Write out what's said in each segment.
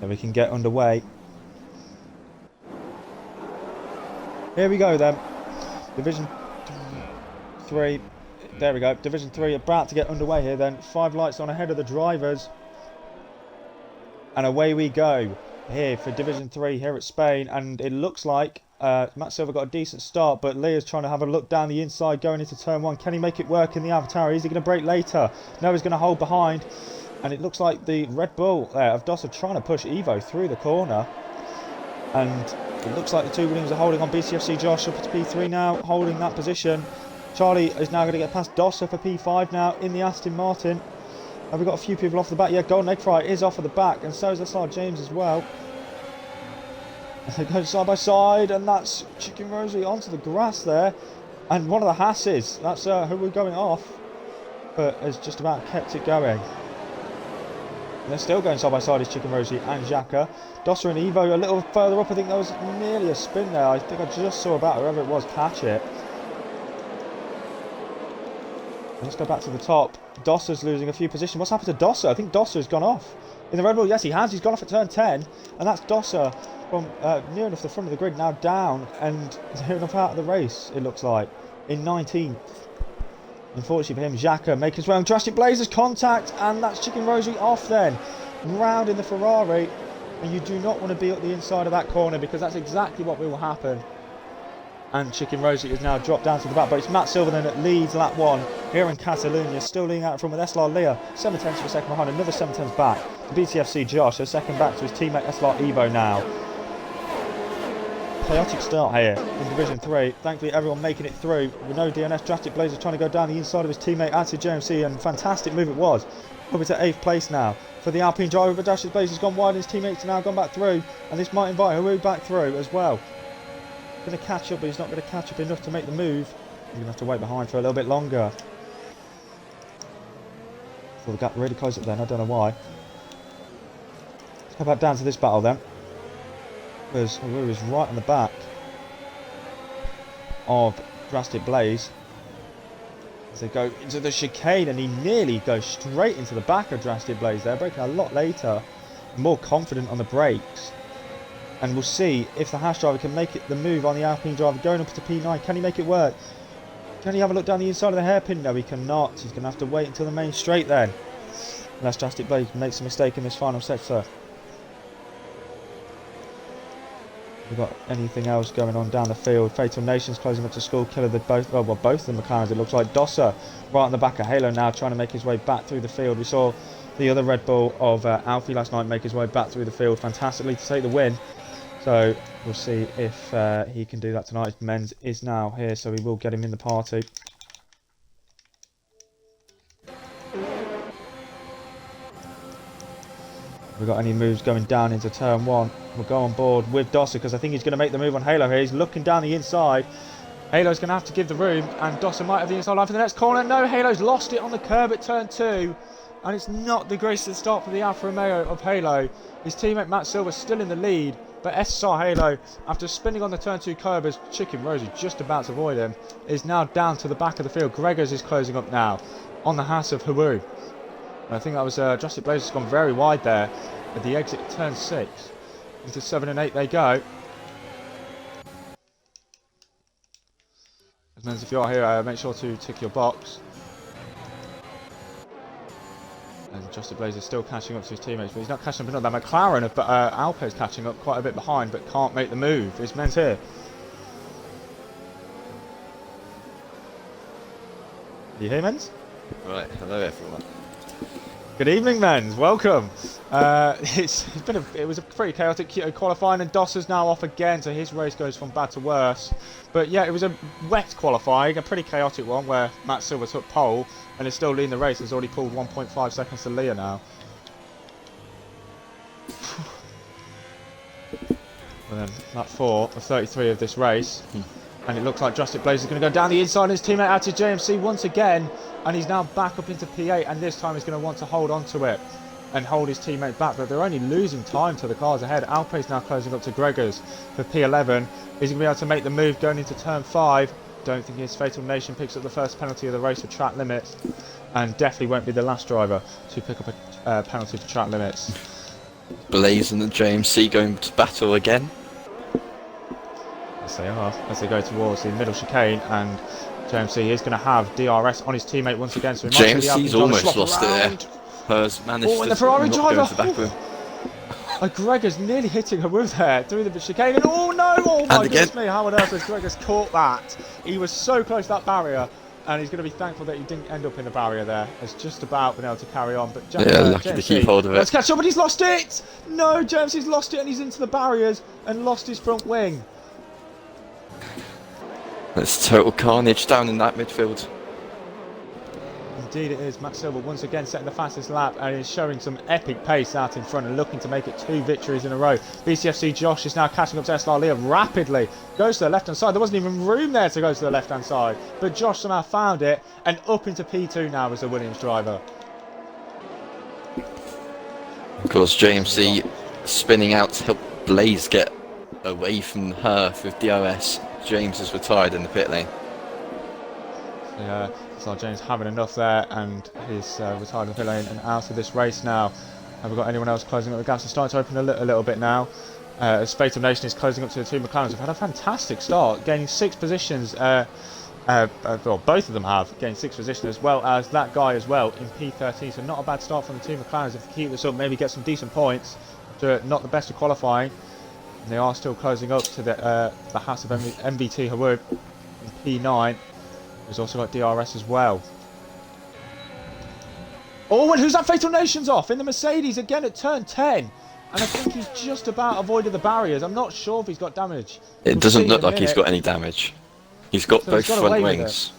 then we can get underway. Here we go then. Division 3. There we go. Division 3 about to get underway here then. 5 lights on ahead of the drivers. And away we go here for Division 3 here at Spain. And it looks like Matt Silver got a decent start, but Leah's trying to have a look down the inside going into turn 1. Can he make it work in the Avatar? Is he going to brake later? No, he's going to hold behind. And it looks like the Red Bull of Dossa trying to push Evo through the corner. And it looks like the two Williams are holding on. BCFC Josh up to P3 now, holding that position. Charlie is now going to get past Dossa for P5 now in the Aston Martin. Have we got a few people off the back? Yeah, Golden Egg Fry is off at the back, and so is SLR James as well. They go side by side, and that's Chicken Rosie onto the grass there. And one of the Hasses, that's who we're going off, but has just about kept it going. And they're still going side by side, is Chicken Rosie and Xhaka. Dossa and Evo a little further up. I think there was nearly a spin there. I think I just saw about whoever it was catch it. Let's go back to the top. Dossa's losing a few positions. What's happened to Dossa? I think Dossa has gone off. In the Red Bull, yes he has. He's gone off at turn 10. And that's Dossa from near enough the front of the grid, now down and near enough out of the race, it looks like, in 19th. Unfortunately for him, Xhaka making his way on Drastic Blazers contact, and that's Chicken Rosie off then. Round in the Ferrari, and you do not want to be at the inside of that corner because that's exactly what will happen. And Chicken Rosie is now dropped down to the back, but it's Matt Silver then that leads lap 1 here in Catalonia, still leading out from with SLR Leah, 7 tenths for a second behind, another 7 tenths back. The BTFC Josh, a second back to his teammate SLR Evo now. Chaotic start here in Division 3. Thankfully everyone making it through with no DNS. Drastic Blazer trying to go down the inside of his teammate Atsu JMC, and fantastic move it was. Over to 8th place now for the Alpine driver, but Drastic Blazer's gone wide and his teammates have now gone back through, and this might invite Haru back through as well. Going to catch up, but he's not going to catch up enough to make the move. He's going to have to wait behind for a little bit longer. So the gap really close up then, I don't know why. Let's go back down to this battle then. Because Haru is right on the back of Drastic Blaze. As they go into the chicane, and he nearly goes straight into the back of Drastic Blaze there, braking a lot later, more confident on the brakes. And we'll see if the Haas driver can make it the move on the Alpine driver going up to P9. Can he make it work? Can he have a look down the inside of the hairpin? No, he cannot. He's going to have to wait until the main straight then. Unless Drastic Blaze makes a mistake in this final sector. We've got anything else going on down the field. Fatal Nations closing up to School Killer. Both of the McLarens, it looks like. Dossa right on the back of Halo now, trying to make his way back through the field. We saw the other Red Bull of Alfie last night make his way back through the field fantastically to take the win. So we'll see if he can do that tonight. Men's is now here, so we will get him in the party. We've got any moves going down into turn 1. We'll go on board with Dossa because I think he's going to make the move on Halo here. He's looking down the inside. Halo's going to have to give the room, and Dossa might have the inside line for the next corner. No, Halo's lost it on the curb at turn 2. And it's not the greatest start for the Alfa Romeo of Halo. His teammate Matt Silver still in the lead. But SSR Halo, after spinning on the turn 2 curb as Chicken Rosie just about to avoid him, is now down to the back of the field. Gregors is closing up now on the Haas of Haru. And I think that was Drastic Blazer's gone very wide there at the exit of turn 6. Into 7 and 8 they go. As means if you are here, make sure to tick your box. And Drastic Blazer is still catching up to his teammates, but he's not catching up another. McLaren, but Alpe's catching up quite a bit behind, but can't make the move. It's Men's here. Are you here, Men's? Right, hello everyone. Good evening, Men's. Welcome. It was a pretty chaotic qualifying, and Dossa's now off again, so his race goes from bad to worse. But yeah, it was a wet qualifying, a pretty chaotic one where Matt Silver took pole and is still leading the race. Has already pulled 1.5 seconds to Leah now. And then lap 4 of 33 of this race. And it looks like Drastic Blaze is going to go down the inside. His teammate out to JMC once again. And he's now back up into P8. And this time he's going to want to hold on to it and hold his teammate back. But they're only losing time to the cars ahead. Alpe's now closing up to Gregors for P11. Is he going to be able to make the move going into turn 5? Don't think his Fatal Nation picks up the first penalty of the race for track limits. And definitely won't be the last driver to pick up a penalty for track limits. Blaze and the JMC going to battle again. Yes, they are, as they go towards the middle chicane, and JMC is going to have DRS on his teammate once again, so he might see the JMC's Alpine driver almost swap lost it around. there. Hers managed Oh, and to the Ferrari not driver! go into the back of him. Gregor's nearly hitting her with there through the chicane, and oh no! Oh my goodness me, how on earth has Gregor's caught that? He was so close to that barrier, and he's going to be thankful that he didn't end up in the barrier there. Has just about been able to carry on, but Lucky to keep hold of it. Let's catch up, but he's lost it! No, JMC's lost it, and he's into the barriers and lost his front wing. There's total carnage down in that midfield. Indeed it is. Matt Silver once again setting the fastest lap and is showing some epic pace out in front and looking to make it 2 victories in a row. BCFC Josh is now catching up to SLR Leah rapidly. Goes to the left hand side. There wasn't even room there to go to the left hand side. But Josh somehow found it and up into P2 now as the Williams driver. Of course, JMC spinning out to help Blaze get away from her with DRS. James is retired in the pit lane. Yeah, so James having enough there, and he's retired in the pit lane and out of this race now. Have we got anyone else closing up the gaps? It's starting to open a little bit now. As Fatal Nation is closing up to the 2 McLarens. Have had a fantastic start, gaining 6 positions. Well, both of them have gained 6 positions, as well as that guy as well in P13. So not a bad start from the 2 McLarens. If they keep this up, maybe get some decent points. Not the best of qualifying. And they are still closing up to the house of MVT Hawood in P9. He's also got DRS as well. Oh, and who's that? Fatal Nation's off in the Mercedes again at turn 10. And I think he's just about avoided the barriers. I'm not sure if he's got damage. It doesn't look like he's got any damage. He's got both front wings.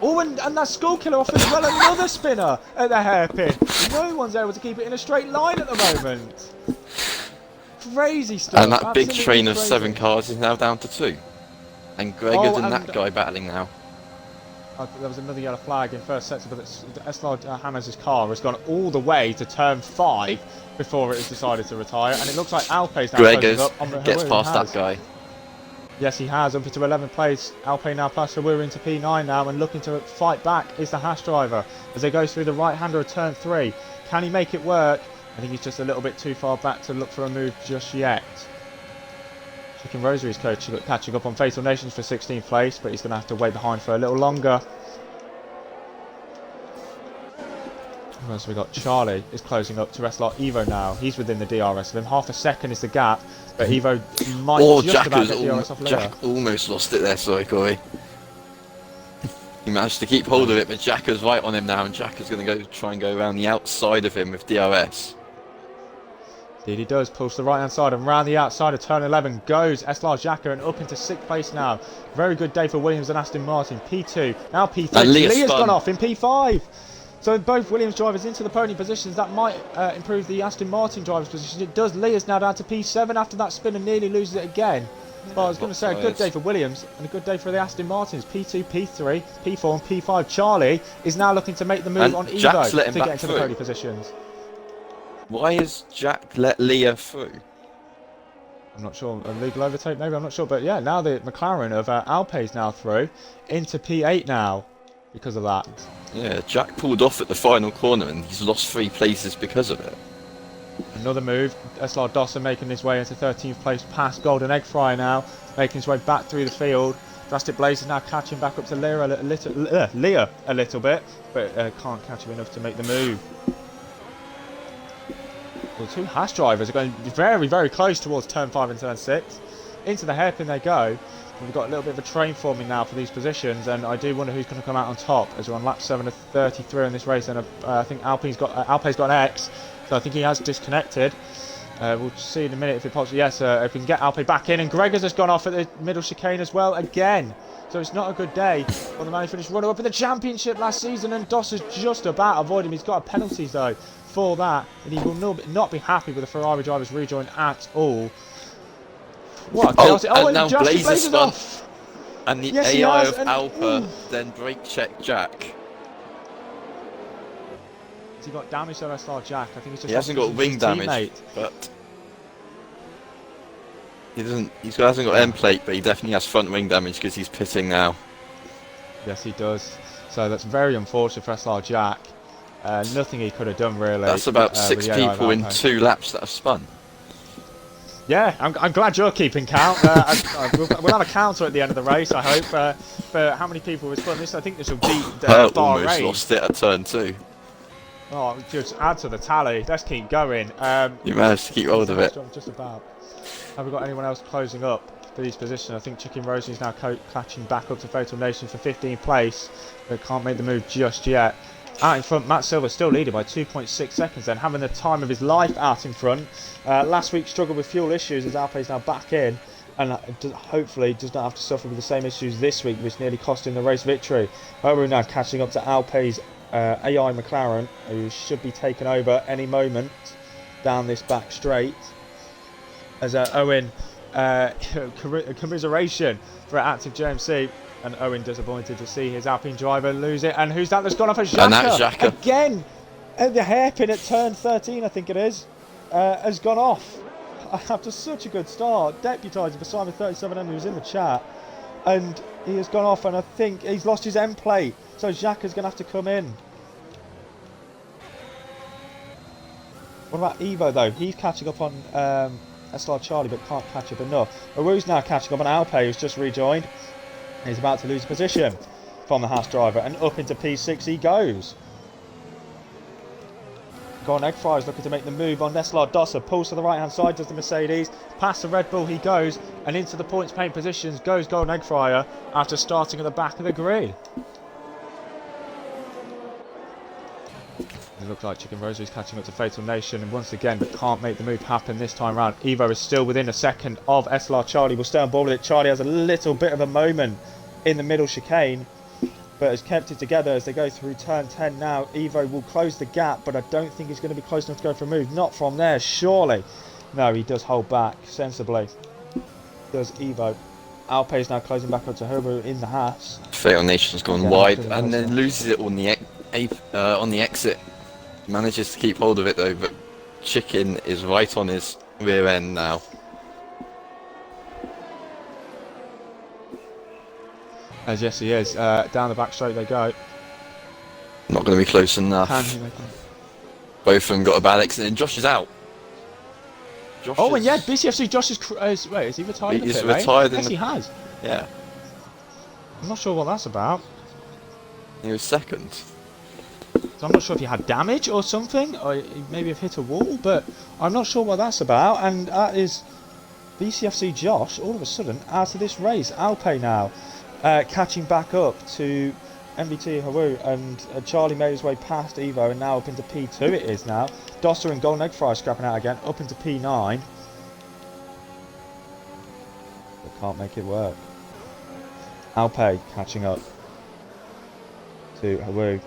Oh, and that Skull Killer off as well. Another spinner at the hairpin. No one's able to keep it in a straight line at the moment. Crazy stuff. And that big Absolutely train of crazy. 7 cars is now down to 2. And Gregor and that guy battling now. There was another yellow flag in first sector, but SLR Hannes' car has gone all the way to turn 5 before it has decided to retire. And it looks like Alpe's now Gregor's up on the gets Hawood past has. that guy. Yes, he has, up into 11th place. Alpine now plus Hawood into P9 now, and looking to fight back is the Haas driver as they go through the right-hander of turn 3. Can he make it work? I think he's just a little bit too far back to look for a move just yet. Chicken Rosary's catching up on Fatal Nations for 16th place, but he's going to have to wait behind for a little longer. So we got Charlie is closing up to SLR Evo now. He's within the DRS of him. Half a second is the gap, but Evo might just Jack about get DRS off Leah. Jack almost lost it there, sorry Corey. He managed to keep hold of it, but Jack is right on him now, and Jack is going to try and go around the outside of him with DRS. Indeed he does, pulls to the right hand side and round the outside of turn 11 goes SLR Jacka and up into 6th place now. Very good day for Williams and Aston Martin. P2, now P3. And Leah's gone off in P5. So both Williams drivers into the podium positions. That might improve the Aston Martin driver's position. It does. Leah's now down to P7 after that spin and nearly loses it again. But I was going to say a good day for Williams and a good day for the Aston Martins. P2, P3, P4 and P5. Charlie is now looking to make the move And on Evo Jack's let him to back get into the through. podium positions. Why has Jack let Leah through? I'm not sure. A legal overtake maybe, I'm not sure. But yeah, now the McLaren of Alpe's now through into P8 now because of that. Yeah, Jack pulled off at the final corner and he's lost 3 places because of it. Another move. SLR Dawson making his way into 13th place past Golden Egg Fryer now, making his way back through the field. Drastic Blaze is now catching back up to Leah a little bit, but can't catch him enough to make the move. Well, the 2 Haas drivers are going very, very close towards turn 5 and turn 6. Into the hairpin they go. We've got a little bit of a train forming now for these positions, and I do wonder who's going to come out on top as we're on lap 7 of 33 in this race. And I think Alpe's got an X, so I think he has disconnected. We'll see in a minute if it pops. Yes, if we can get Alpe back in, and Gregor's has gone off at the middle chicane as well again. So it's not a good day for the man who finished runner-up in the championship last season, and Doss has just about avoided him. He's got a penalty though for that, and he will not be happy with the Ferrari driver's rejoin at all. What a chaos. And now Blaze is is off. And the Yes, he AI has, of and- Alpha then brake check Jack. Has he got damage to SLR Jack? I think he's just He hasn't off got his wing damage, teammate. but he doesn't. He hasn't got end plate, but he definitely has front wing damage because he's pitting now. Yes, he does. So that's very unfortunate for SLR Jack. Nothing he could have done really. That's about with 6 the AI people in Alpay. 2 laps that have spun. Yeah, I'm glad you're keeping count. We'll have a counter at the end of the race, I hope, for how many people have spun this. I think this will beat Hurt almost Bahrain. lost it at turn 2. Oh, just add to the tally. Let's keep going. You managed to keep hold of it. Just about. Have we got anyone else closing up for these positions? I think Chicken Rosie is now catching back up to Fatal Nation for 15th place, but can't make the move just yet. Out in front, Matt Silver still leading by 2.6 seconds then, having the time of his life out in front. Last week struggled with fuel issues as Alpay's now back in, and hopefully does not have to suffer with the same issues this week, which nearly cost him the race victory. We're now catching up to Alpay's AI McLaren, who should be taken over any moment down this back straight. As Owen, commiseration for Active JMC. And Owen disappointed to see his Alpine driver lose it. And who's that that's gone off? Xhaka. And that's Xhaka. Again, at the hairpin at turn 13, I think it is, has gone off. After such a good start, deputising for Simon 37M, who was in the chat. And he has gone off, and I think he's lost his end plate. So Xhaka's going to have to come in. What about Evo, though? He's catching up on SLR Charlie, but can't catch up enough. Aru's now catching up on Alpay, who's just rejoined. He's about to lose position from the Haas driver, and up into P6 he goes. Golden Egg Fry is looking to make the move on SLR Dosser. Pulls to the right hand side, does the Mercedes. Past the Red Bull he goes, and into the points paying positions goes Golden Egg Fryer after starting at the back of the grid. It looks like Chicken Rosary is catching up to Fatal Nation, and once again but can't make the move happen this time round. Evo is still within a second of SLR Charlie. Will stay on board with it. Charlie has a little bit of a moment in the middle chicane, but has kept it together as they go through turn 10 now. Evo will close the gap, but I don't think he's going to be close enough to go for a move. Not from there, surely. No, he does hold back sensibly. Does Evo. Alpay is now closing back up to Herbo in the Haas. Fatal Nation's gone wide and then loses it on the exit. Manages to keep hold of it though, but Chicken is right on his rear end now. As yes he is. Down the back straight they go. Not going to be close enough. Both of them got a bad accident. Josh is out. Josh and yeah, BCFC Josh is... wait, is he retired? He's retired. Yes, he has. Yeah. I'm not sure what that's about. He was second. So I'm not sure if he had damage or something, or he maybe have hit a wall, but I'm not sure what that's about. And that is BCFC Josh, all of a sudden, out of this race. Alpay now catching back up to MVT Haru, and Charlie made his way past Evo, and now up into P2 it is now. Dosser and Golden Egg Fry scrapping out again, up into P9. They can't make it work. Alpay catching up to Haru.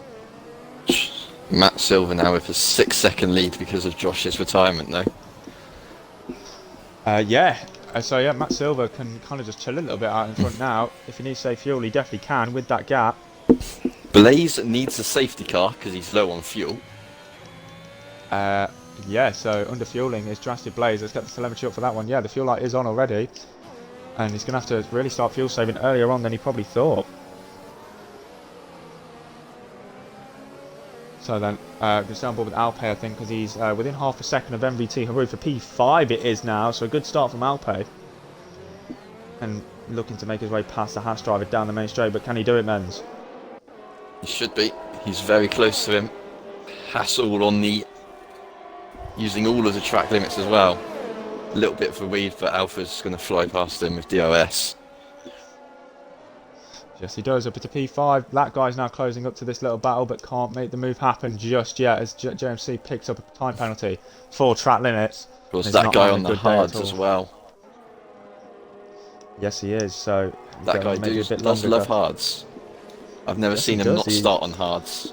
Matt Silver now with a 6-second lead because of Josh's retirement though. So yeah, Matt Silver can kind of just chill a little bit out in front now. If he needs safe fuel, he definitely can with that gap. Blaze needs a safety car because he's low on fuel. So under fueling is drastic Blaze. Let's get the telemetry up for that one. Yeah, the fuel light is on already, and he's going to have to really start fuel saving earlier on than he probably thought. So then, we're still on board with Alpay, I think, because he's within half a second of MVT Haru for P5 it is now, so a good start from Alpay. And looking to make his way past the Haas driver down the main straight, but can he do it, Menz? He should be. He's very close to him. Hassel on the... using all of the track limits as well. A little bit of a weed, but Alpha's going to fly past him with DOS. Yes, he does, up to P5. That guy's now closing up to this little battle, but can't make the move happen just yet as JMC picks up a time penalty for track limits. Of course, that guy on the hards as well. Yes, he is. So that guy does love hards. I've never seen him not start on hards.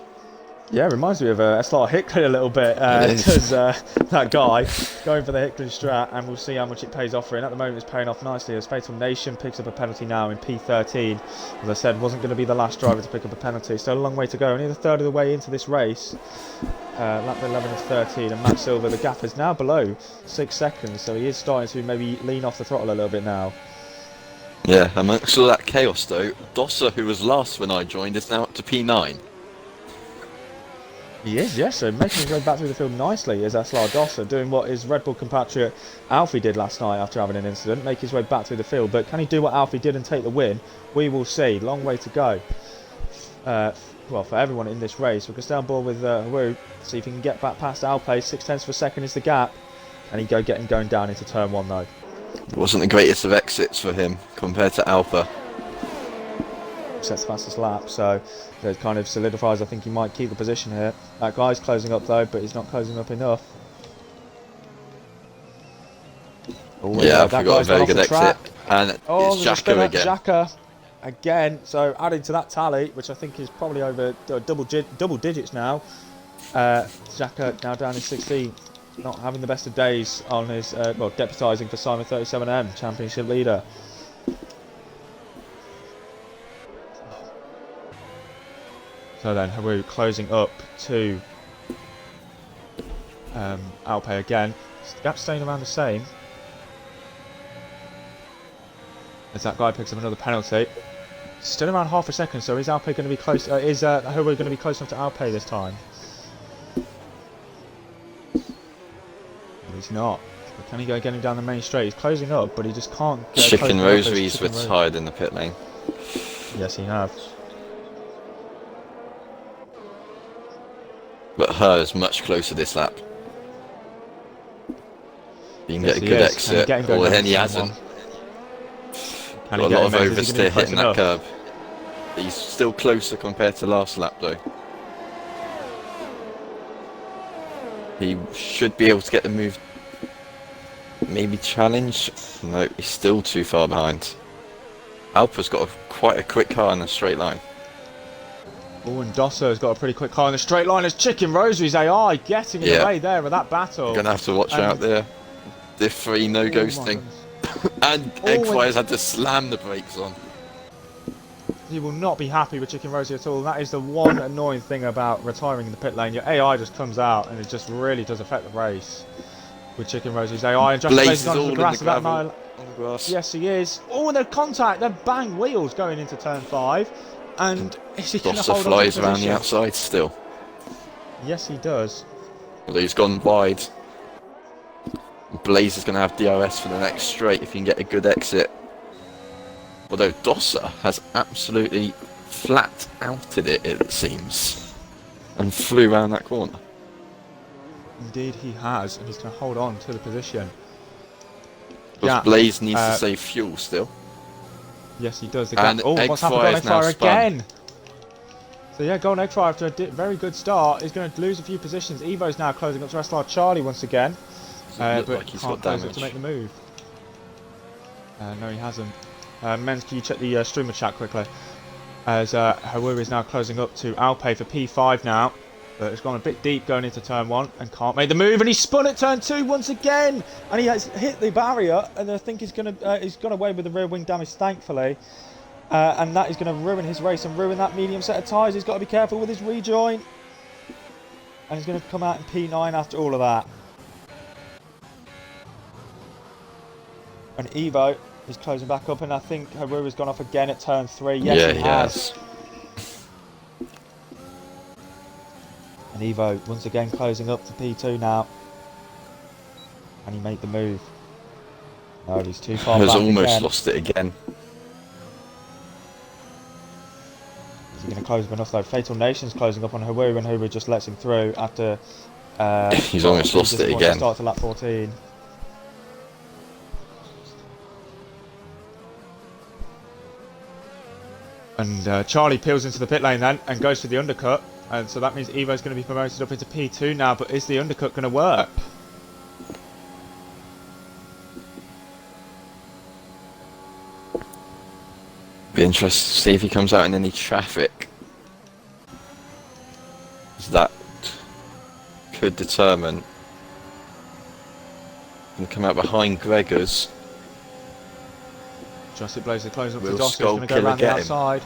Yeah, it reminds me of SLR Hickley a little bit. Does that guy going for the Hickley strat, and we'll see how much it pays off for him. At the moment, it's paying off nicely as Fatal Nation picks up a penalty now in P13. As I said, wasn't going to be the last driver to pick up a penalty. Still a long way to go. Only the third of the way into this race. Lap 11 is 13, and Matt Silver, the gap is now below 6 seconds, so he is starting to maybe lean off the throttle a little bit now. Yeah, amongst all that chaos though, Dosser, who was last when I joined, is now up to P9. He is, yes, so making his way back through the field nicely is SLR Dosser, doing what his Red Bull compatriot Alfie did last night after having an incident, make his way back through the field. But can he do what Alfie did and take the win? We will see. Long way to go. Well, for everyone in this race. We'll go down board with Haru, see if he can get back past Alpe. 6/10 of a second is the gap. And he get him going down into turn 1 though. It wasn't the greatest of exits for him compared to Alpha. Sets the fastest lap, so that kind of solidifies. I think he might keep the position here. That guy's closing up though, but he's not closing up enough. Oh, yeah, Alpha got a very good exit. And it's Jacko again. Jacko again, so adding to that tally, which I think is probably over double digits now. Jacko now down in 16th, not having the best of days on his, well, deputising for Simon 37M, championship leader. So then Haru closing up to Alpe again. The gap staying around the same. As that guy picks up another penalty. Still around half a second, so is Alpe going to be close? Is Haru going to be close enough to Alpe this time? But he's not. But can he go getting down the main straight? He's closing up, but he just can't get Chicken Rosaries retired in the pit lane. Yes, he has. But hers much closer this lap. You can get a good exit, or then he hasn't. Got a lot of oversteer hitting that curb. He's still closer compared to last lap though. He should be able to get the move. Maybe challenge? No, he's still too far behind. Alpa's got quite a quick car in a straight line. Oh, and Dosser's got a pretty quick car in the straight line as Chicken Rosaries AI getting in the way there with that battle. You're going to have to watch out there. The 3 no ghosting. And Eggfire's had to slam the brakes on. He will not be happy with Chicken Rosie at all. That is the one annoying thing about retiring in the pit lane. Your AI just comes out and it just really does affect the race with Chicken Rosie's AI. And Blaze is all the in grass the gravel, on the grass. Yes, he is. Oh, and the contact, the bang wheels going into turn 5. And is he going to hold on to the flies around the outside still. Yes, he does. Although he's gone wide. Blaze is going to have DRS for the next straight if he can get a good exit. Although Dosser has absolutely flat outed it seems. And flew around that corner. Indeed he has, and he's going to hold on to the position. Because Blaze needs to save fuel still. Yes, he does. And what's happened? Golden Eggfire again! So yeah, Golden Eggfire after a very good start is going to lose a few positions. Evo's now closing up to SLR Charlie once again. But like he's can't close up to make the move. No, he hasn't. Men's, can you check the streamer chat quickly? As Haru is now closing up to Alpe for P5 now. But it's gone a bit deep going into turn 1 and can't make the move. And he's spun at turn 2 once again. And he has hit the barrier. And I think he's got away with the rear wing damage, thankfully. And that is going to ruin his race and ruin that medium set of tyres. He's got to be careful with his rejoin. And he's going to come out in P9 after all of that. And Evo is closing back up, and I think Haru has gone off again at turn 3. Yes, he has. And Evo once again closing up to P2 now. Can he make the move? No, he's too far back. Has almost lost it again. Is he going to close up enough though? Fatal Nation's closing up on Haru, and Haru just lets him through after... he's almost lost it again. Start to lap 14. And Charlie peels into the pit lane then and goes for the undercut. And so that means Evo's going to be promoted up into P2 now. But is the undercut going to work? Be interested to see if he comes out in any traffic. That could determine. Going to come out behind Gregor's. Justin Blazer closing up to Dosser. He's going to go around the outside.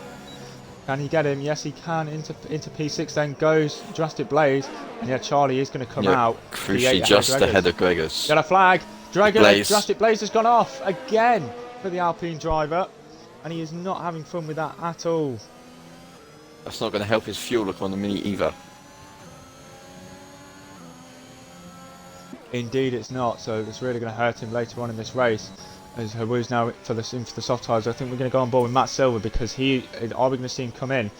Can he get him? Yes, he can. Into P6 then goes Drastic Blaze. And yeah, Charlie is going to come out. Crucially just ahead of Gregor's. Got a flag. Drastic Blaze has gone off again for the Alpine driver. And he is not having fun with that at all. That's not going to help his fuel economy either. Indeed, it's not. So it's really going to hurt him later on in this race. As Haru's now in for the soft tyres, I think we're going to go on board with Matt Silver because are we going to see him come in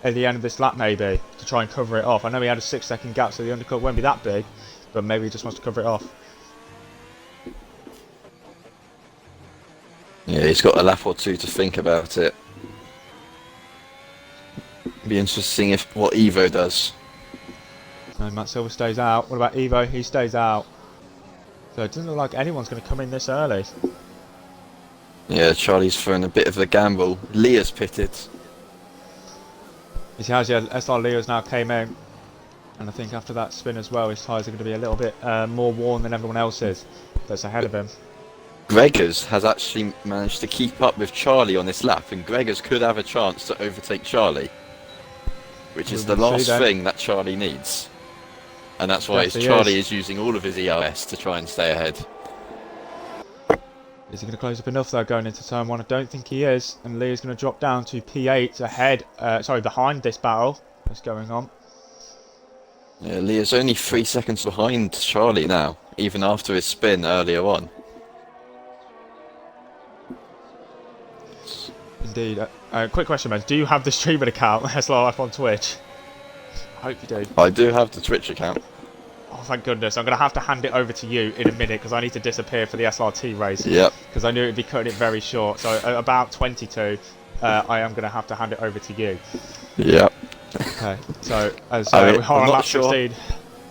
at the end of this lap maybe to try and cover it off? I know he had a 6-second gap, so the undercut won't be that big, but maybe he just wants to cover it off. Yeah, he's got a lap or two to think about it. Be interesting if what Evo does. No, Matt Silver stays out. What about Evo? He stays out. So it doesn't look like anyone's going to come in this early. Yeah, Charlie's throwing a bit of a gamble. Leah's pitted. He has, yeah. SLR Leo's now came in. And I think after that spin as well, his tyres are going to be a little bit more worn than everyone else's that's ahead of him. Gregors has actually managed to keep up with Charlie on this lap, and Gregors could have a chance to overtake Charlie, which is the last thing that Charlie needs. And that's why Charlie is using all of his ERS to try and stay ahead. Is he going to close up enough though going into turn 1? I don't think he is. And Lee's going to drop down to P8 ahead, behind this battle that's going on. Yeah, Leah's only 3 seconds behind Charlie now, even after his spin earlier on. Indeed. Quick question, man. Do you have the streaming account, SLRF on Twitch? I hope you do. I do have the Twitch account. Oh, thank goodness. I'm going to have to hand it over to you in a minute because I need to disappear for the SRT race. Yep. Because I knew it would be cutting it very short. So at about 22, I am going to have to hand it over to you. Yep. Okay. So as I'm we are on lap sure, 16.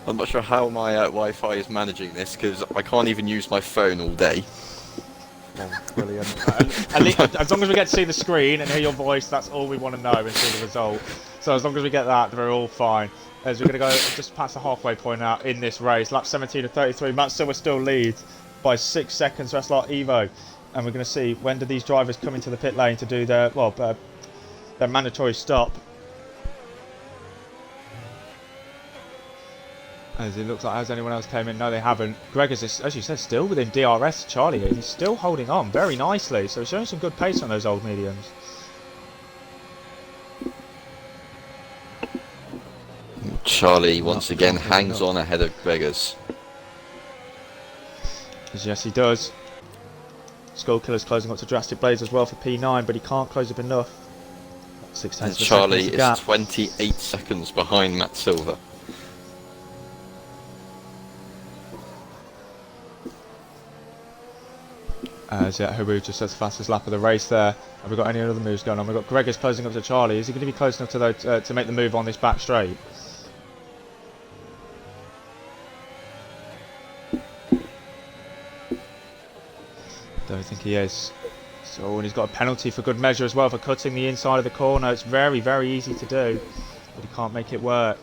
I'm not sure how my Wi-Fi is managing this because I can't even use my phone all day. Oh, brilliant. As long as we get to see the screen and hear your voice, that's all we want to know and see the result. So as long as we get that, we're all fine. As we're going to go just past the halfway point now in this race. Lap 17 to 33. Matt Silver still leads by 6 seconds. That's like Evo. And we're going to see when do these drivers come into the pit lane to do their mandatory stop. As it looks like, has anyone else came in? No, they haven't. Gregors is, as you said, still within DRS. Charlie here. He's still holding on very nicely. So he's showing some good pace on those old mediums. Charlie once again hangs on ahead of Gregors. Yes, he does. Skullkiller's closing up to Drastic Blades as well for P9, but he can't close up enough. 6 And Charlie is 28 seconds behind Matt Silver. As Haru just has the fastest lap of the race there. Have we got any other moves going on? We've got Gregors closing up to Charlie. Is he going to be close enough to make the move on this back straight? Don't think he is. So, and he's got a penalty for good measure as well for cutting the inside of the corner. It's very, very easy to do, but he can't make it work.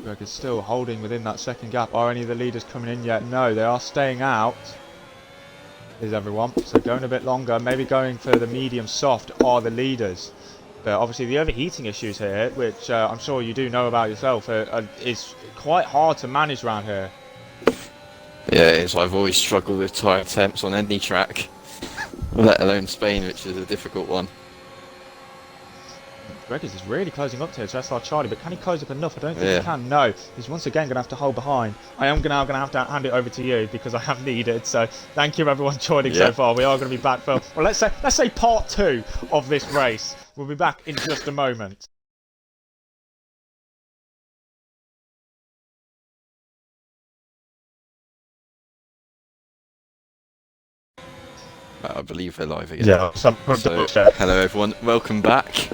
Greg is still holding within that second gap. Are any of the leaders coming in yet? No, they are staying out. Is everyone. So going a bit longer, maybe going for the medium soft are the leaders. But obviously the overheating issues here, which I'm sure you do know about yourself, is quite hard to manage around here. Yeah, it is. I've always struggled with tyre temps on any track, let alone Spain, which is a difficult one. Gregors is really closing up to SLR Charlie, but can he close up enough? I don't think he can. No, he's once again going to have to hold behind. I am now going to have to hand it over to you because I have needed. So thank you everyone joining so far. We are going to be back for, well, let's say part 2 of this race. We'll be back in just a moment. I believe they're live again. Yeah. So, hello everyone, welcome back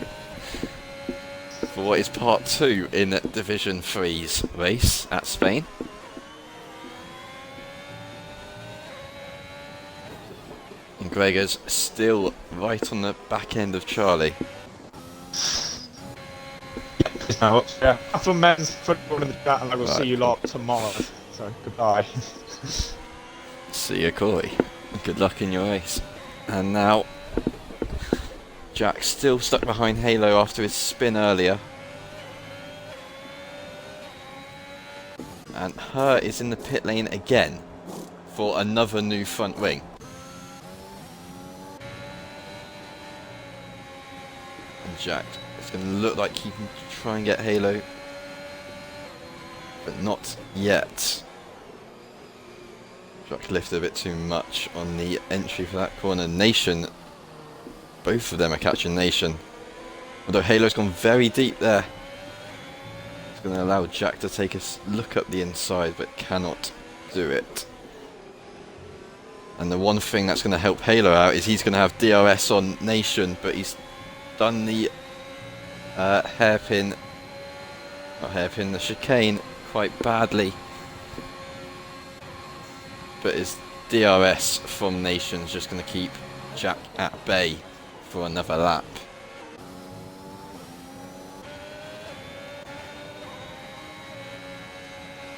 for what is part 2 in Division 3's race at Spain. And Gregors still right on the back end of Charlie. Yeah, for men's football in the chat, and I will see you lot tomorrow. So goodbye. See you, Corey. Good luck in your race. And now Jack's still stuck behind Halo after his spin earlier. And Her is in the pit lane again for another new front wing. And Jack It's going to look like he can try and get Halo, but not yet. Jack lifted a bit too much on the entry for that corner. Nation, both of them are catching Nation. Although Halo's gone very deep there. It's going to allow Jack to take a look up the inside, but cannot do it. And the one thing that's going to help Halo out is he's going to have DRS on Nation, but he's done the the chicane quite badly. But his DRS from Nation's just going to keep Jack at bay for another lap.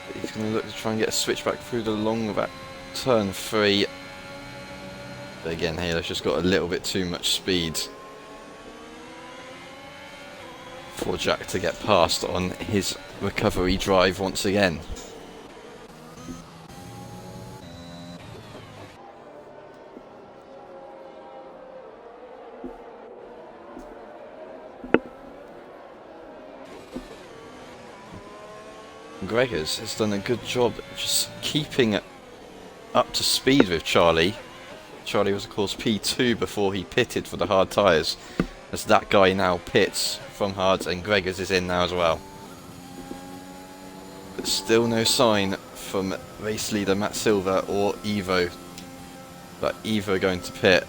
But he's going to look to try and get a switchback through the long of that turn 3. But again, Halo's just got a little bit too much speed for Jack to get past on his recovery drive once again. Gregors has done a good job just keeping it up to speed with Charlie. Charlie was of course P2 before he pitted for the hard tyres, as that guy now pits from hards and Gregors is in now as well. But still no sign from race leader Matt Silver or Evo. But Evo going to pit.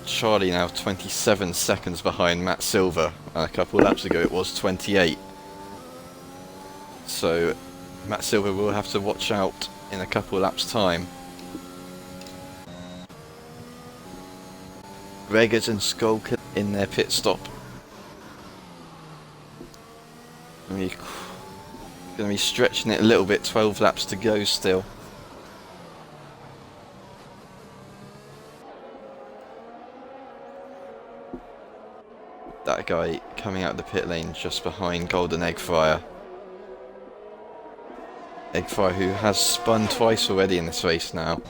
Charlie now 27 seconds behind Matt Silver, and a couple of laps ago it was 28. So Matt Silver will have to watch out in a couple of laps time. Gregors and Skolka in their pit stop. Going to be stretching it a little bit, 12 laps to go still. That guy coming out of the pit lane just behind Golden Eggfire. Eggfire, who has spun twice already in this race now.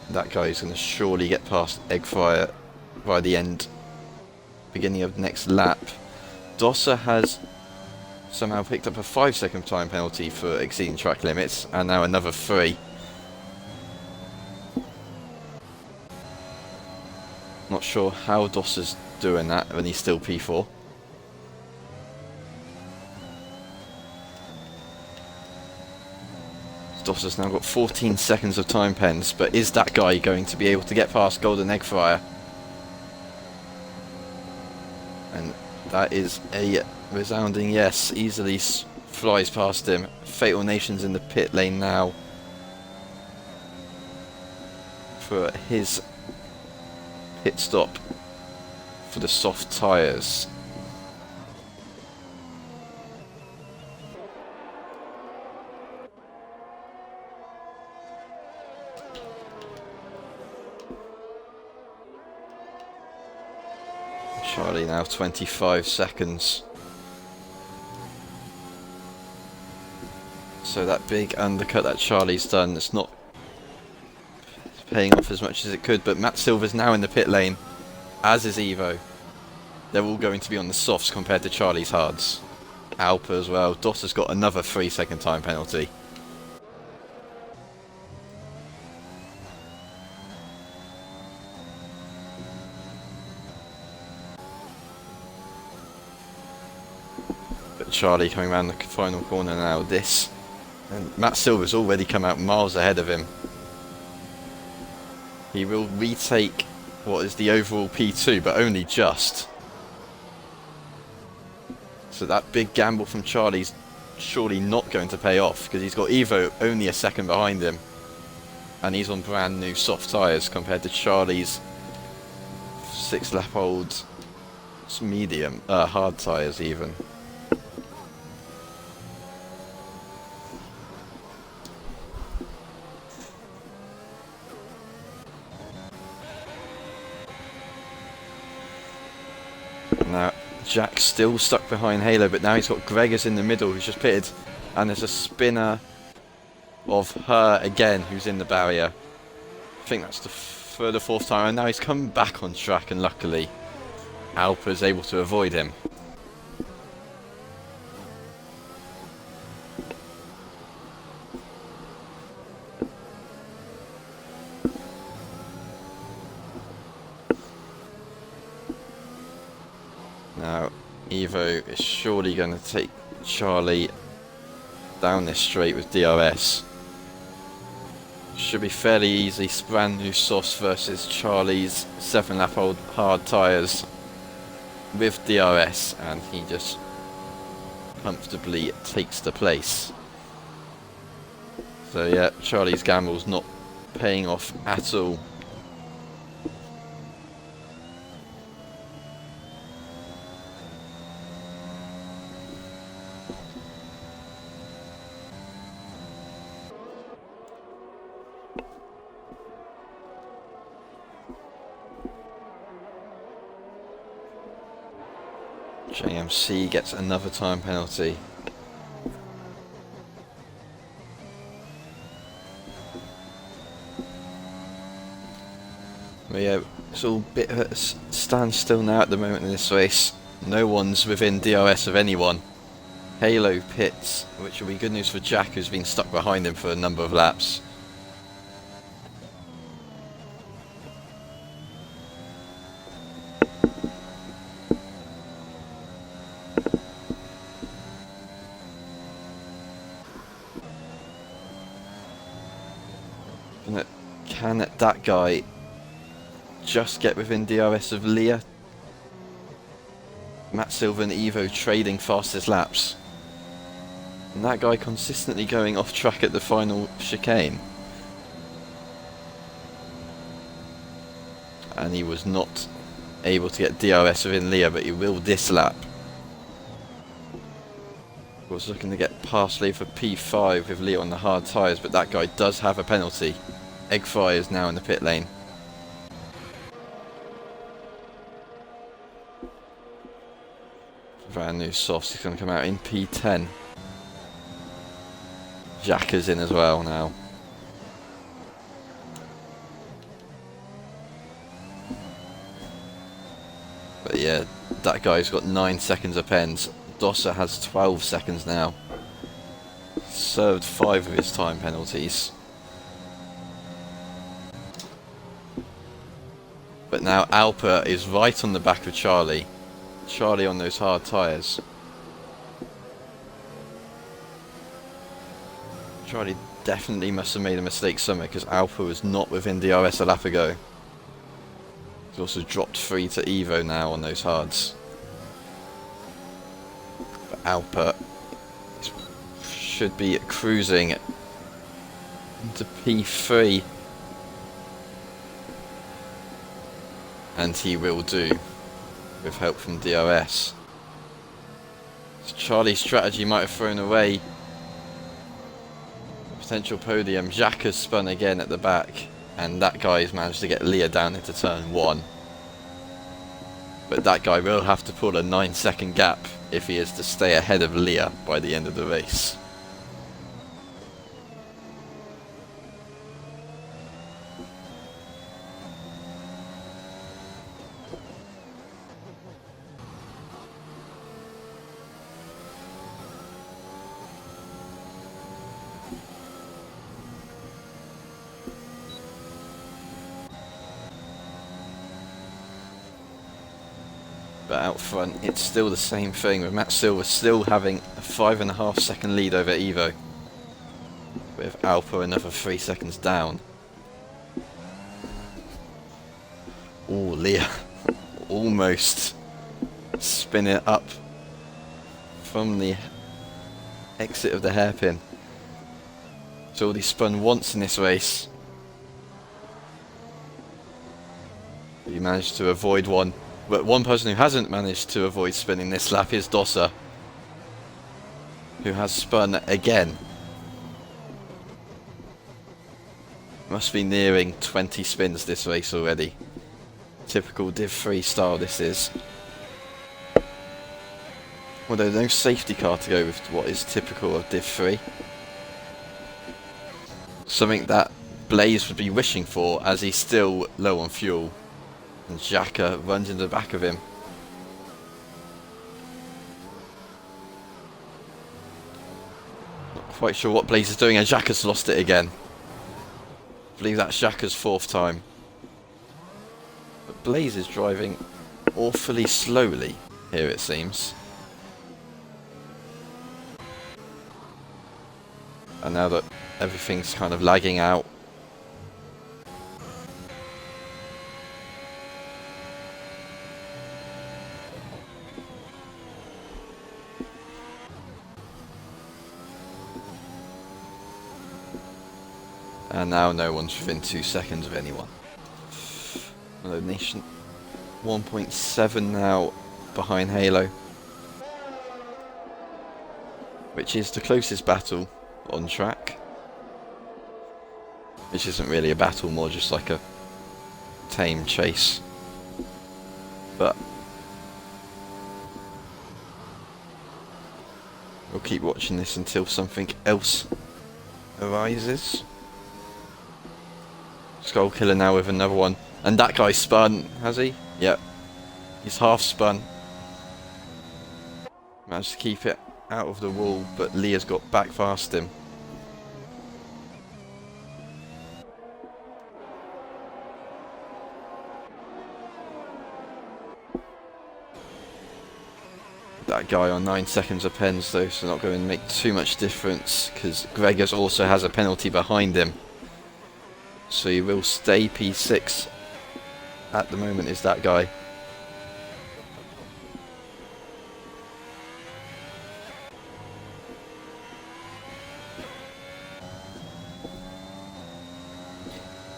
That guy is going to surely get past Eggfire by the beginning of the next lap. Dosser has somehow picked up a 5-second time penalty for exceeding track limits, and now another 3. Not sure how Dosser's doing that when he's still P4. Dosser's now got 14 seconds of time pens, but is that guy going to be able to get past Golden Eggfire? And that is a resounding yes. Easily flies past him. Fatal Nation's in the pit lane now for his pit stop for the soft tyres. Charlie now 25 seconds. So that big undercut that Charlie's done, it's not paying off as much as it could, but Matt Silver's now in the pit lane, as is Evo. They're all going to be on the softs compared to Charlie's hards. Alpa as well. Dosser's got another 3-second time penalty. Charlie coming around the final corner now. And Matt Silver's already come out miles ahead of him. He will retake what is the overall P2, but only just. So that big gamble from Charlie's surely not going to pay off, because he's got Evo only a second behind him, and he's on brand new soft tyres compared to Charlie's 6-lap-old medium, hard tyres even. Now, Jack's still stuck behind Halo, but now he's got Gregors in the middle, who's just pitted, and there's a spinner of her again, who's in the barrier. I think that's the for the 4th time, and now he's come back on track, and luckily Alpa's able to avoid him. Now Evo is surely going to take Charlie down this straight with DRS. Should be fairly easy. Brand new sauce versus Charlie's 7-lap old hard tyres with DRS, and he just comfortably takes the place. So yeah, Charlie's gamble's not paying off at all. JMC gets another time penalty. But yeah, it's all a bit of a standstill now at the moment in this race. No one's within DRS of anyone. Halo pits, which will be good news for Jack, who's been stuck behind him for a number of laps. Can that guy just get within DRS of Leah? Matt Silva and Evo trading fastest laps. And that guy consistently going off track at the final chicane. And he was not able to get DRS within Leah, but he will this lap. Was looking to get past Leah for P5 with Leah on the hard tyres, but that guy does have a penalty. Egg Fry is now in the pit lane. Brand new softs is going to come out in P10. Jack is in as well now. But yeah, that guy's got 9 seconds of pens. Dosser has 12 seconds now. Served 5 of his time penalties. But now Alpa is right on the back of Charlie. Charlie on those hard tyres. Charlie definitely must have made a mistake somewhere, because Alpa was not within DRS a lap ago. He's also dropped 3 to Evo now on those hards. But Alpa should be cruising into P3. And he will do, with help from DRS. So Charlie's strategy might have thrown away a potential podium. Jack has spun again at the back, and that guy's managed to get Leah down into turn 1. But that guy will have to pull a 9-second gap if he is to stay ahead of Leah by the end of the race. But out front, it's still the same thing, with Matt Silva still having a 5.5 second lead over Evo, with Alpa another 3 seconds down. Oh, Leah almost spin it up from the exit of the hairpin. So already spun once in this race. He managed to avoid one. But one person who hasn't managed to avoid spinning this lap is Dosser, who has spun again. Must be nearing 20 spins this race already. Typical Div 3 style this is. Although no safety car to go with what is typical of Div 3. Something that Blaze would be wishing for, as he's still low on fuel. And Xhaka runs into the back of him. Not quite sure what Blaze is doing, and Xhaka's lost it again. I believe that's Xhaka's 4th time. But Blaze is driving awfully slowly here, it seems. And now that everything's kind of lagging out, and now no one's within 2 seconds of anyone. Hello Nation, 1.7 now behind Halo, which is the closest battle on track, which isn't really a battle, more just like a tame chase. But we'll keep watching this until something else arises. Skull Killer now with another one, and that guy spun, has he? Yep, he's half spun. Managed to keep it out of the wall, but Leah's got back past him. That guy on 9 seconds of pens though, so not going to make too much difference, because Gregors also has a penalty behind him. So he will stay P6 at the moment, is that guy.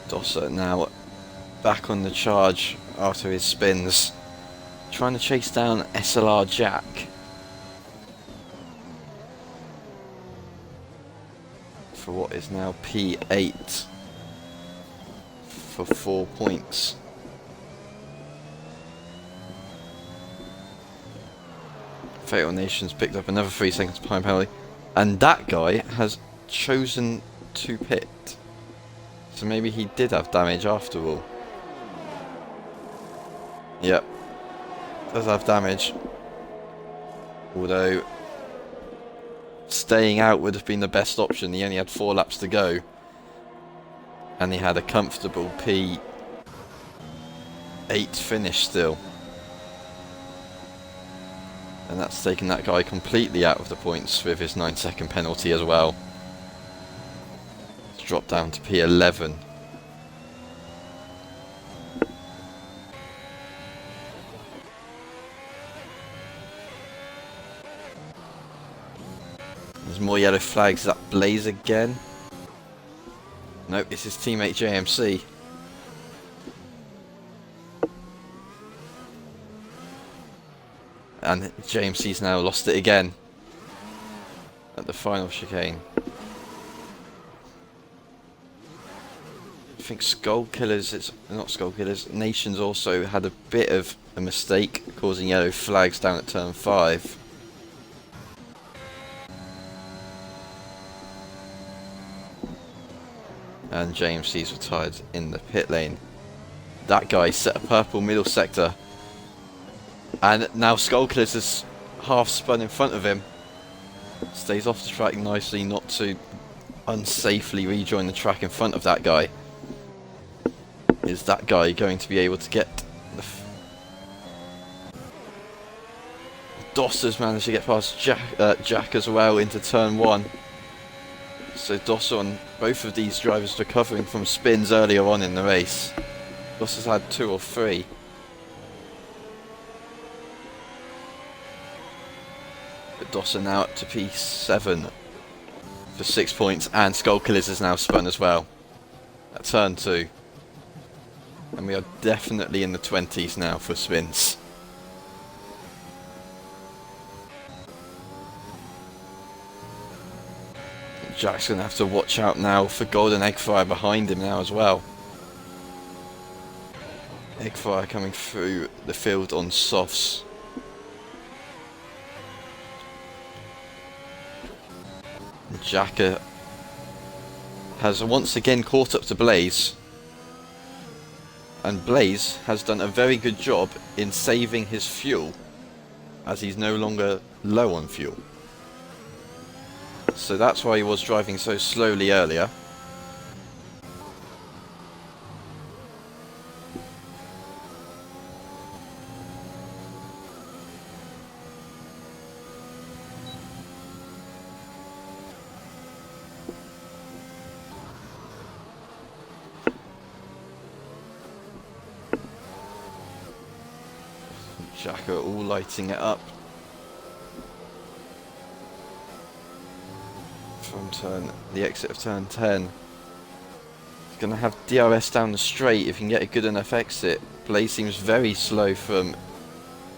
Dosser now back on the charge after his spins, trying to chase down SLR Jack. For what is now P8 for 4 points. Fatal Nations picked up another 3 seconds time penalty, and that guy has chosen to pit. So maybe he did have damage after all. Yep, does have damage. Although staying out would have been the best option. He only had 4 laps to go, and he had a comfortable P8 finish still. And that's taken that guy completely out of the points with his 9-second penalty as well. Drop down to P11. There's more yellow flags. Is that Blaze again? Nope, it's his teammate JMC. And JMC's now lost it again at the final chicane. I think Skull Killers, it's not Skull Killers, Nations also had a bit of a mistake, causing yellow flags down at turn 5. And JMC's retired in the pit lane. That guy set a purple middle sector, and now Skull Killers is half spun in front of him. Stays off the track nicely, not to unsafely rejoin the track in front of that guy. Is that guy going to be able to get the... Dosser's managed to get past Jack as well into turn 1. So Dosser on both of these drivers recovering from spins earlier on in the race. Dosser's had 2 or 3. But Dosser now up to P7 for 6 points, and Skull Killers is now spun as well at turn 2. And we are definitely in the 20s now for spins. Jack's going to have to watch out now for Golden Eggfire behind him now as well. Eggfire coming through the field on softs. Jack has once again caught up to Blaze, and Blaze has done a very good job in saving his fuel, as he's no longer low on fuel. So that's why he was driving so slowly earlier. Jacka all lighting it up from the exit of turn 10. He's going to have DRS down the straight if he can get a good enough exit. Blaze seems very slow from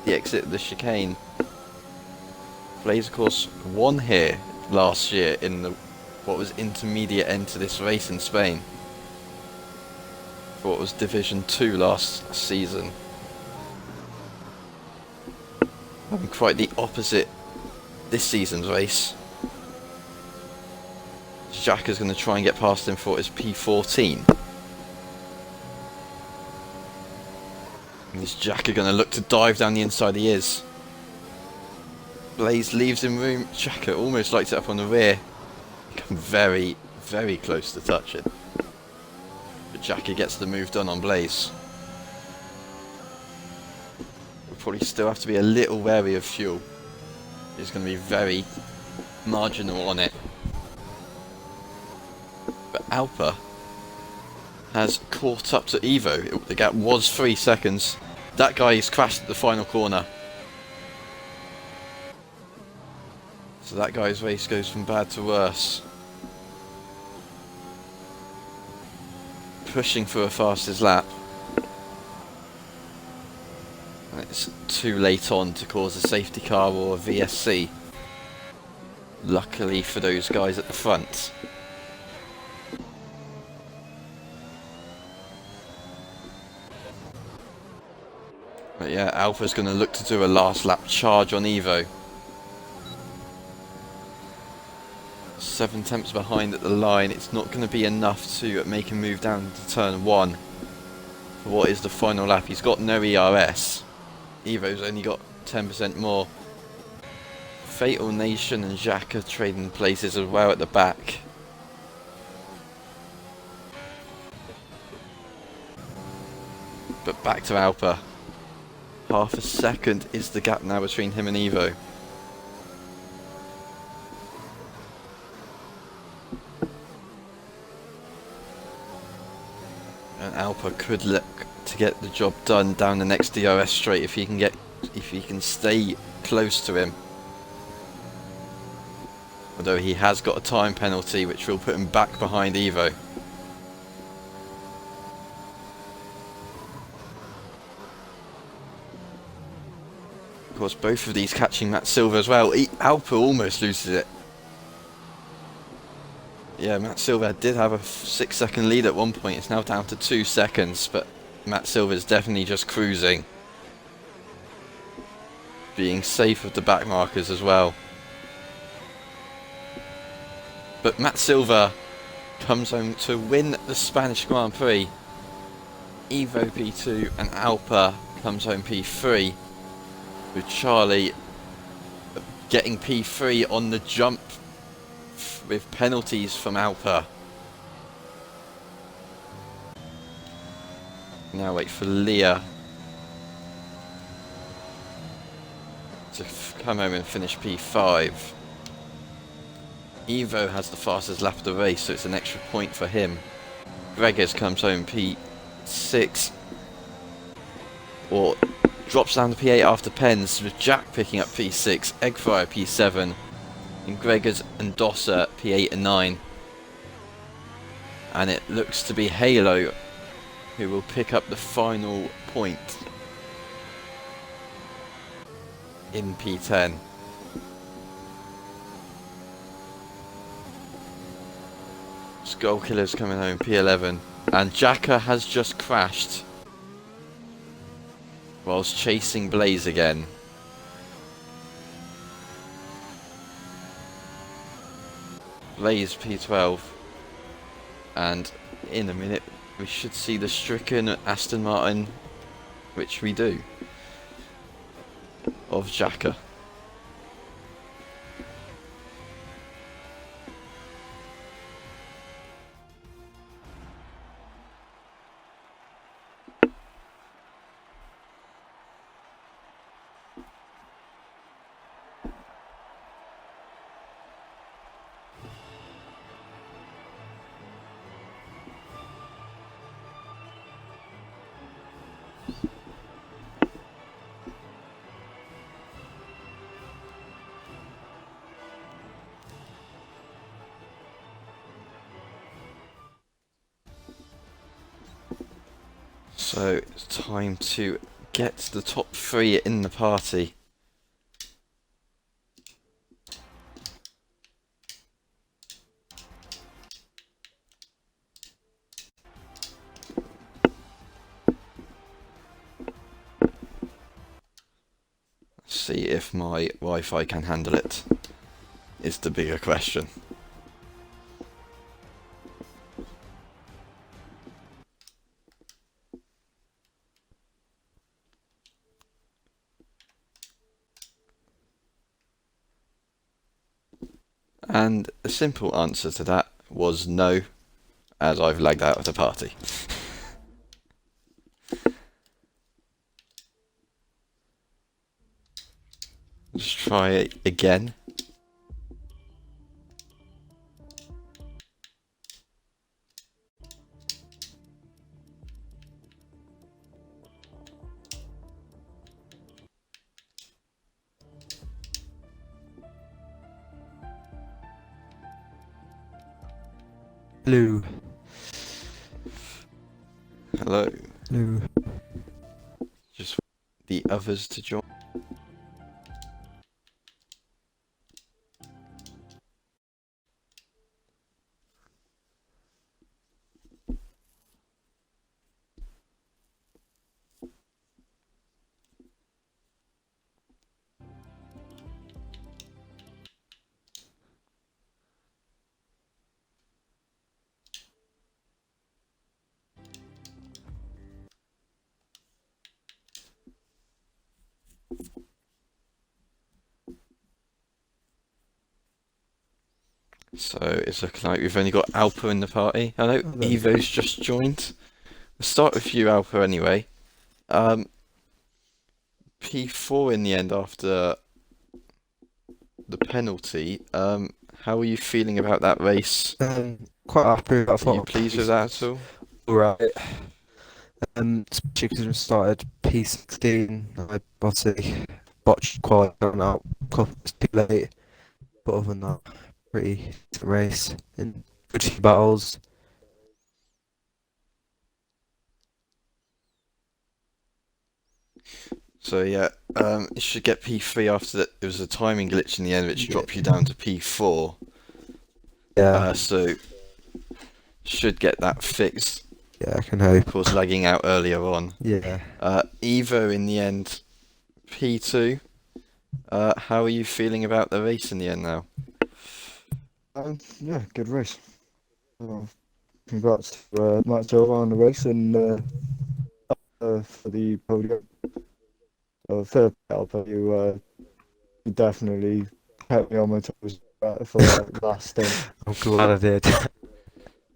the exit of the chicane. Blaze, of course, won here last year in the what was intermediate end to this race in Spain, for what was Division 2 last season. Having quite the opposite this season's race. Jacka's going to try and get past him for his P14. And is Jacka going to look to dive down the inside? He is. Blaze leaves him room. Jacka almost lights it up on the rear. Come very, very close to touching. But Jacka gets the move done on Blaze. Probably still have to be a little wary of fuel. He's going to be very marginal on it. But Alpa has caught up to Evo. The gap was 3 seconds. That guy has crashed at the final corner. So that guy's race goes from bad to worse. Pushing for a fastest lap. It's too late on to cause a safety car or a VSC. Luckily for those guys at the front. But yeah, Alpha's going to look to do a last lap charge on Evo. 7 tenths behind at the line. It's not going to be enough to make him move down to turn 1 for what is the final lap. He's got no ERS. Evo's only got 10% more. Fatal Nation and Jack are trading places as well at the back. But back to Alpa. Half a second is the gap now between him and Evo. And Alpa could look to get the job done down the next DRS straight if he can stay close to him. Although he has got a time penalty which will put him back behind Evo. Of course, both of these catching Matt Silver as well. Alpa almost loses it. Yeah, Matt Silver did have a 6-second lead at one point. It's now down to 2 seconds, but Matt Silver is definitely just cruising. Being safe with the back markers as well. But Matt Silver comes home to win the Spanish Grand Prix. Evo P2 and Alpa comes home P3. With Charlie getting P3 on the jump with penalties from Alpa. Now wait for Leah to come home and finish P5. Evo has the fastest lap of the race, so it's an extra point for him. Gregors comes home P6, or drops down to P8 after Pens, with Jack picking up P6, Eggfryer P7, and Gregors and Dosser P8 and 9. And it looks to be Halo who will pick up the final point in P10. Skull Killer's coming home P11, and Jacka has just crashed whilst chasing Blaze again. Blaze P12. and in a minute we should see the stricken Aston Martin, which we do, of Xhaka. So it's time to get the top 3 in the party. See if my Wi-Fi can handle it, is the bigger question. And the simple answer to that was no, as I've lagged out of the party. Let's try it again. Hello. Hello. Hello. Just the others to join. So it's looking like we've only got Alpa in the party. Hello, Evo's just joined. We'll start with you, Alpa, anyway. P4 in the end after the penalty. How are you feeling about that race? Quite happy. I Are thought you pleased with that at all? Alright. Especially because we started P16. I obviously botched quite going out. It's too late. But other than that, pretty decent race in good few battles. So yeah, you should get P3 after that. There was a timing glitch in the end which Yeah. dropped you down to P4. Yeah, So should get that fixed. yeah, I can hope. Of course, lagging out earlier on. Yeah. Evo in the end, P2. How are you feeling about the race in the end now? Yeah, good race. Congrats to Matt Silva on the race and for the podium. Fair play, you definitely kept me on my toes for that last stint. I'm glad I did.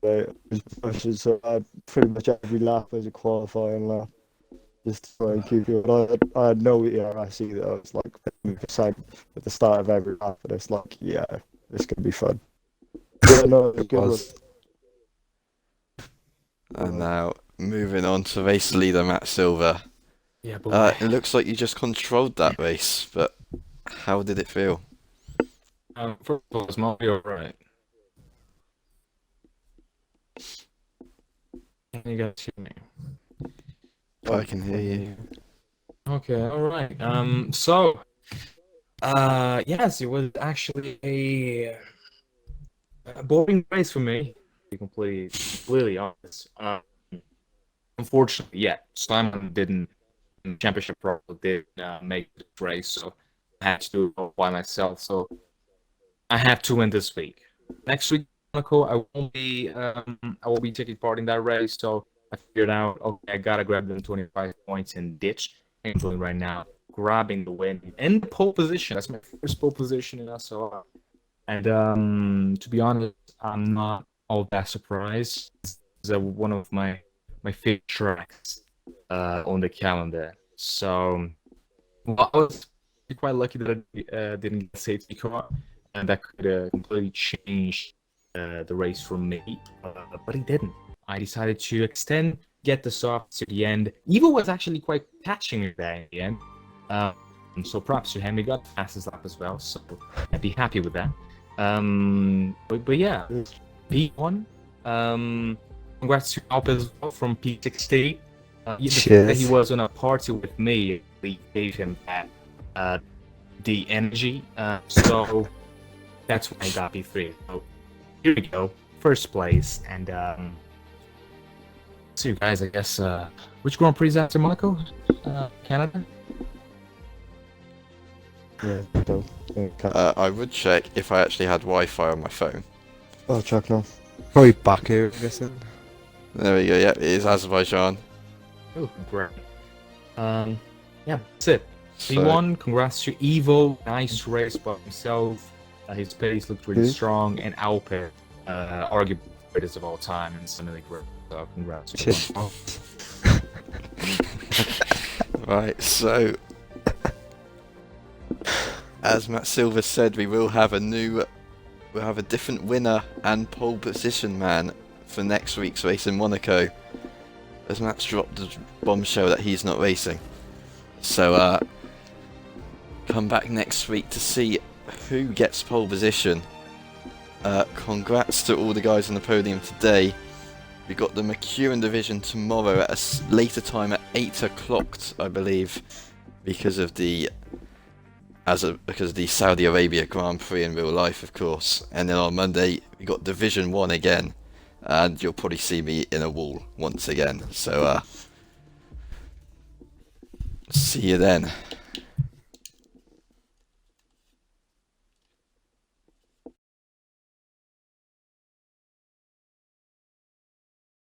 It was pushing, so I had pretty much every lap as a qualifying lap, just to try and keep you. I had no ERS either. I was like 50% at the start of every lap, and it's like, yeah, it's gonna be fun. Yeah, no, it was It good. was. And now moving on to race leader Matt Silver. Yeah, boy. It looks like you just controlled that race, but how did it feel? First of all, is Mario right? Can you guys hear me? I can hear you. Okay, all right. Yes, it was actually a boring race for me, to be completely honest. Unfortunately, yeah, Simon didn't in the championship probably did make the race, so I had to do it all by myself. So I have to win this week. Next week Monaco. I won't be taking part in that race. So I figured out, okay, I gotta grab them 25 points and ditch. I'm doing right now, grabbing the win and the pole position. That's my first pole position in SLR. And to be honest, I'm not all that surprised. It's one of my favorite tracks on the calendar. So well, I was quite lucky that I didn't get safety car, and that could completely change the race for me. But it didn't. I decided to extend, get the soft to the end. Evo was actually quite catching me there in the end. So props to him. He got fastest lap as well, so I'd be happy with that. But yeah, P1. Congrats to Alp as well from P16. The fact that he was on a party with me really gave him that the energy. So that's why I got P3. So here we go, first place, and so you guys, I guess which Grand Prix is after Monaco? Canada? Yeah, don't. I would check if I actually had Wi-Fi on my phone. I'll check now. Probably Baku, I'm guessing. There we go. Yep, it is Azerbaijan. Oh, great. Yeah, that's it. So, P1, congrats to Evo. Nice race by himself. His pace looked really strong, and Alpe, arguably the greatest of all time, and suddenly great. So congrats. To Cheers. right, so as Matt Silver said, we'll have a different winner and pole position man for next week's race in Monaco, as Matt's dropped the bombshell that he's not racing. So come back next week to see who gets pole position. Congrats to all the guys on the podium today. We got the McEwen division tomorrow at a later time at 8 o'clock, I believe, because of the Saudi Arabia Grand Prix in real life, of course. And then on Monday we got Division 1 again, and you'll probably see me in a wall once again. So see you then.